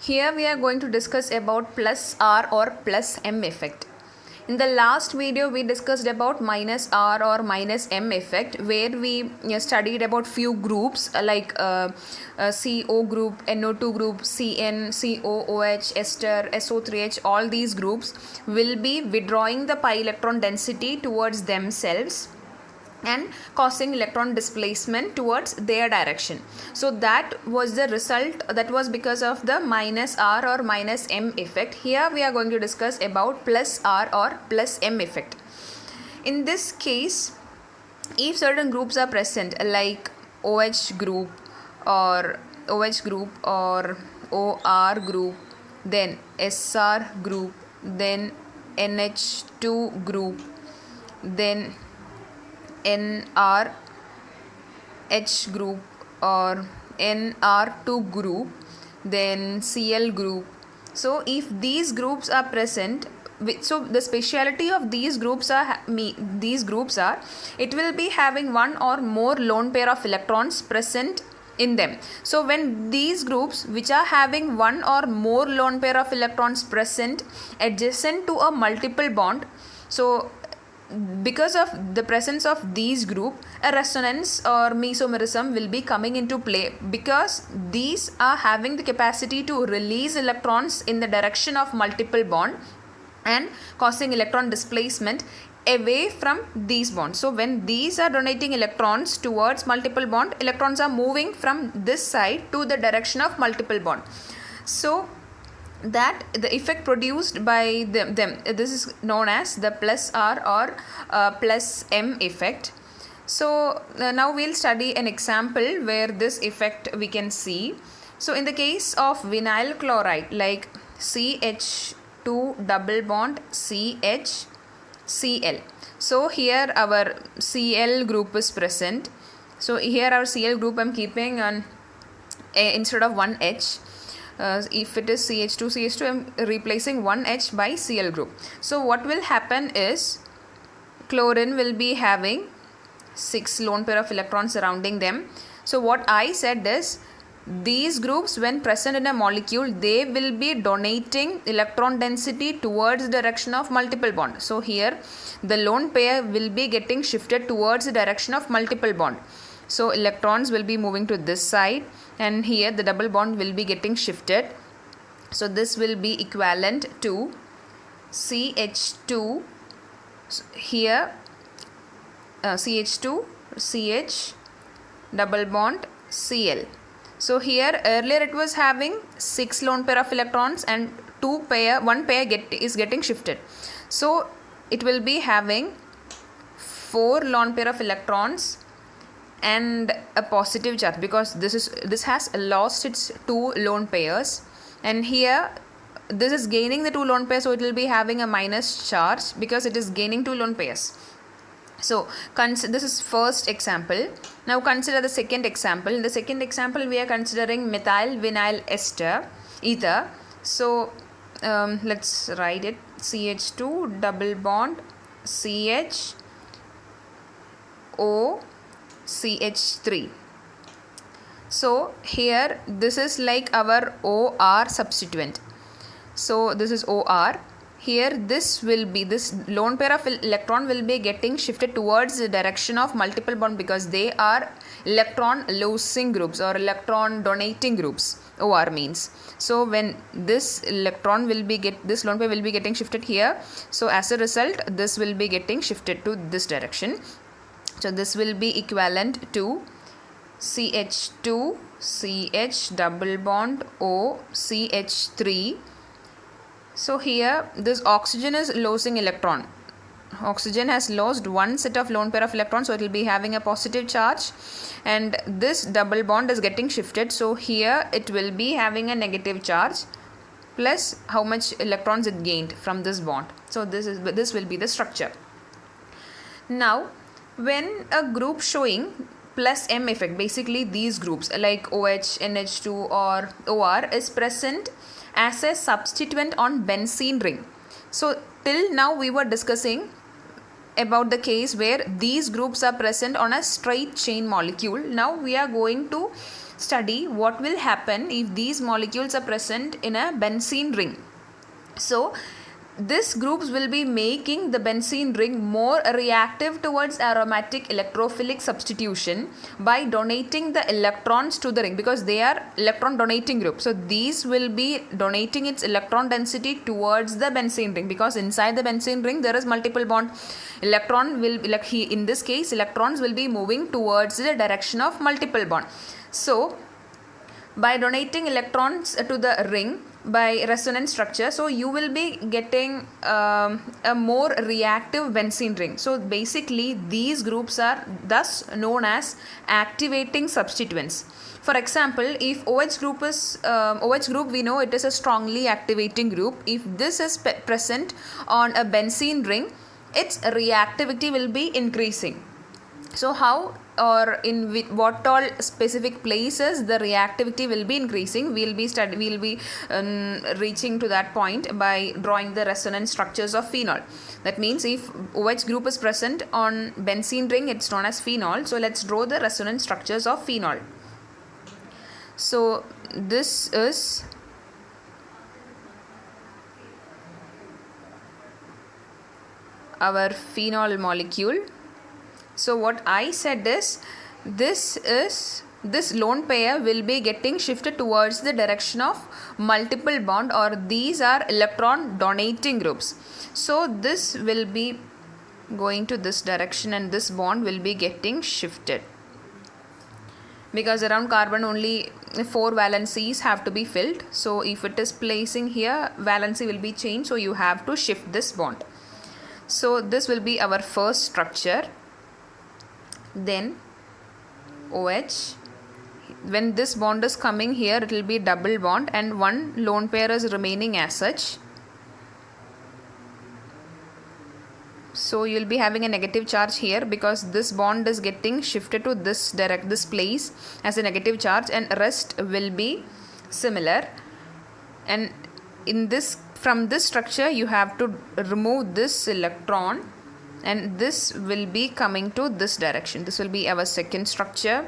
Here we are going to discuss about plus R or plus M effect. In the last video we discussed about minus R or minus M effect, where we studied about few groups like CO group, NO2 group, CN, COOH, ester, SO3H. All these groups will be withdrawing the pi electron density towards themselves and causing electron displacement towards their direction. So that was the result, that was because of the minus R or minus M effect. Here we are going to discuss about plus R or plus M effect. In this case, if certain groups are present like OH group or OR group, then SR group, then NH2 group, then NRH group or NR2 group, then Cl group. So if these groups are present, so the speciality of these groups are it will be having one or more lone pair of electrons present in them. So when these groups which are having one or more lone pair of electrons present adjacent to a multiple bond, so because of the presence of these group, a resonance or mesomerism will be coming into play, because these are having the capacity to release electrons in the direction of multiple bond and causing electron displacement away from these bonds. So when these are donating electrons towards multiple bond, electrons are moving from this side to the direction of multiple bond. So that the effect produced by them, this is known as the plus R or plus M effect. So now we'll study an example where this effect we can see. So in the case of vinyl chloride, like CH2 double bond CH Cl. So here our Cl group is present. So here our Cl group I'm keeping on instead of one H. If it is CH2, I'm replacing one H by Cl group. So what will happen is chlorine will be having 6 lone pair of electrons surrounding them. So what I said is, these groups when present in a molecule, they will be donating electron density towards the direction of multiple bond. So here the lone pair will be getting shifted towards the direction of multiple bond. So electrons will be moving to this side, and here the double bond will be getting shifted. So this will be equivalent to CH2 here, CH2 CH double bond Cl. So here earlier it was having 6 lone pair of electrons and one pair is getting shifted. So it will be having 4 lone pair of electrons and a positive charge, because this has lost its 2 lone pairs, and here this is gaining the 2 lone pairs, so it will be having a minus charge because it is gaining 2 lone pairs. So this is first example. Now consider the second example. In the second example we are considering methyl vinyl ether. So let's write it: CH2 double bond CH O CH3. So here this is like our OR substituent. So this is OR. Here this lone pair of electron will be getting shifted towards the direction of multiple bond, because they are electron losing groups or electron donating groups, OR means. So when this lone pair will be getting shifted here, so as a result this will be getting shifted to this direction. So this will be equivalent to CH2 CH double bond O CH3. So here this oxygen is losing electron. Oxygen has lost one set of lone pair of electrons, so it will be having a positive charge, and this double bond is getting shifted. So here it will be having a negative charge plus how much electrons it gained from this bond. So this will be the structure. Now when a group showing plus M effect, basically these groups like OH, NH2 or OR is present as a substituent on benzene ring. So till now we were discussing about the case where these groups are present on a straight chain molecule. Now we are going to study what will happen if these molecules are present in a benzene ring. So these groups will be making the benzene ring more reactive towards aromatic electrophilic substitution by donating the electrons to the ring, because they are electron donating group. So these will be donating its electron density towards the benzene ring, because inside the benzene ring there is multiple bond. Electron will be like in this case electrons will be moving towards the direction of multiple bond. So by donating electrons to the ring by resonance structure, so you will be getting a more reactive benzene ring. So basically these groups are thus known as activating substituents. For example, if OH group is OH group, we know it is a strongly activating group. If this is present on a benzene ring, its reactivity will be increasing. So how or in what all specific places the reactivity will be increasing, we'll be reaching to that point by drawing the resonance structures of phenol. That means if OH group is present on benzene ring, it's known as phenol. So let's draw the resonance structures of phenol. So this is our phenol molecule. So what I said is this lone pair will be getting shifted towards the direction of multiple bond, or these are electron donating groups. So this will be going to this direction and this bond will be getting shifted, because around carbon only 4 valencies have to be filled. So if it is placing here, valency will be changed, so you have to shift this bond. So this will be our first structure. Then OH, when this bond is coming here, it will be double bond and one lone pair is remaining as such. So you will be having a negative charge here, because this bond is getting shifted to this place as a negative charge, and rest will be similar. And in this, from this structure you have to remove this electron, and this will be coming to this direction. This will be our second structure.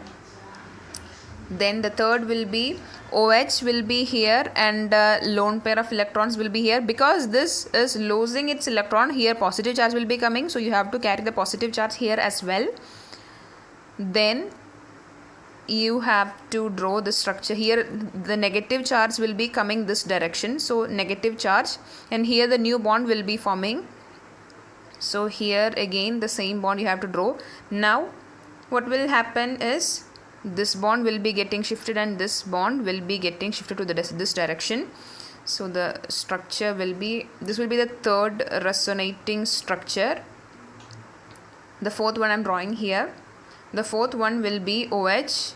Then the third will be OH will be here and lone pair of electrons will be here. Because this is losing its electron, here positive charge will be coming, so you have to carry the positive charge here as well. Then you have to draw the structure here. The negative charge will be coming this direction, so negative charge, and here the new bond will be forming. So here again the same bond you have to draw. Now what will happen is this bond will be getting shifted and this bond will be getting shifted to this direction. So the structure will be, this will be the third resonating structure. The fourth one I am drawing here. The fourth one will be OH,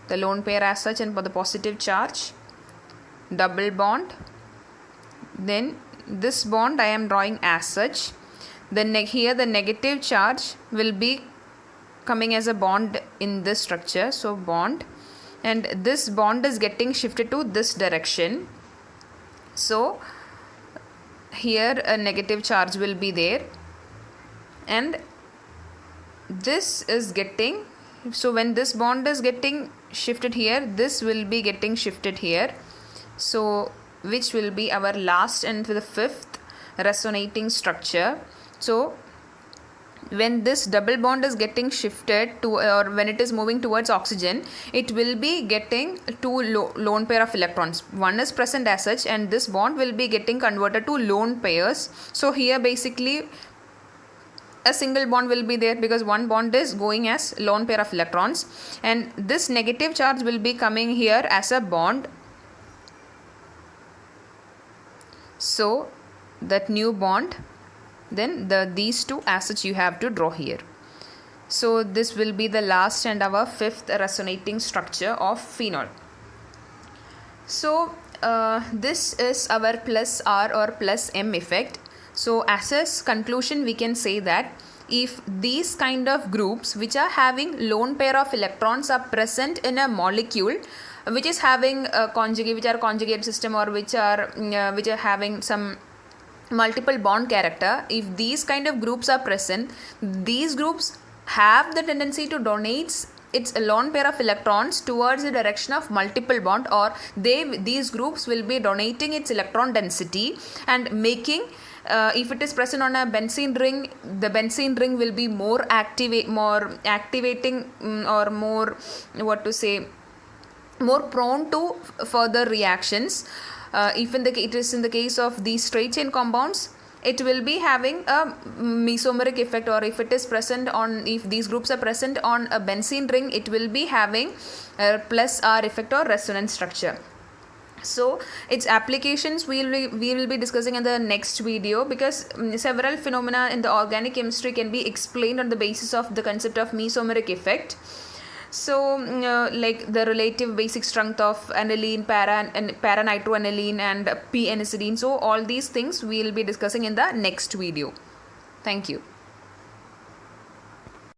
the lone pair as such, and for the positive charge, double bond. Then this bond I am drawing as such. Then here the negative charge will be coming as a bond in this structure, so bond, and this bond is getting shifted to this direction. So here a negative charge will be there, and this is getting, so when this bond is getting shifted here, this will be getting shifted here. So which will be our last and the fifth resonating structure. So when this double bond is getting shifted to, or when it is moving towards oxygen, it will be getting two lone pair of electrons. One is present as such, and this bond will be getting converted to lone pairs. So here basically a single bond will be there, because one bond is going as lone pair of electrons, and this negative charge will be coming here as a bond. So that new bond, then these two as such you have to draw here. So this will be the last and our fifth resonating structure of phenol. So this is our plus R or plus M effect. So as a conclusion we can say that if these kind of groups which are having lone pair of electrons are present in a molecule which is having a conjugate system, or which are having some multiple bond character, if these kind of groups are present, these groups have the tendency to donate its lone pair of electrons towards the direction of multiple bond, or these groups will be donating its electron density and making, if it is present on a benzene ring, the benzene ring will be more activating, or more, what to say, more prone to further reactions. If it is in the case of these straight chain compounds, it will be having a mesomeric effect, or if it is present on, if these groups are present on a benzene ring, it will be having a plus R effect or resonance structure. So its applications we will be discussing in the next video, because several phenomena in the organic chemistry can be explained on the basis of the concept of mesomeric effect. So like the relative basic strength of aniline, para-nitroaniline and p-aniline. So all these things we will be discussing in the next video. Thank you.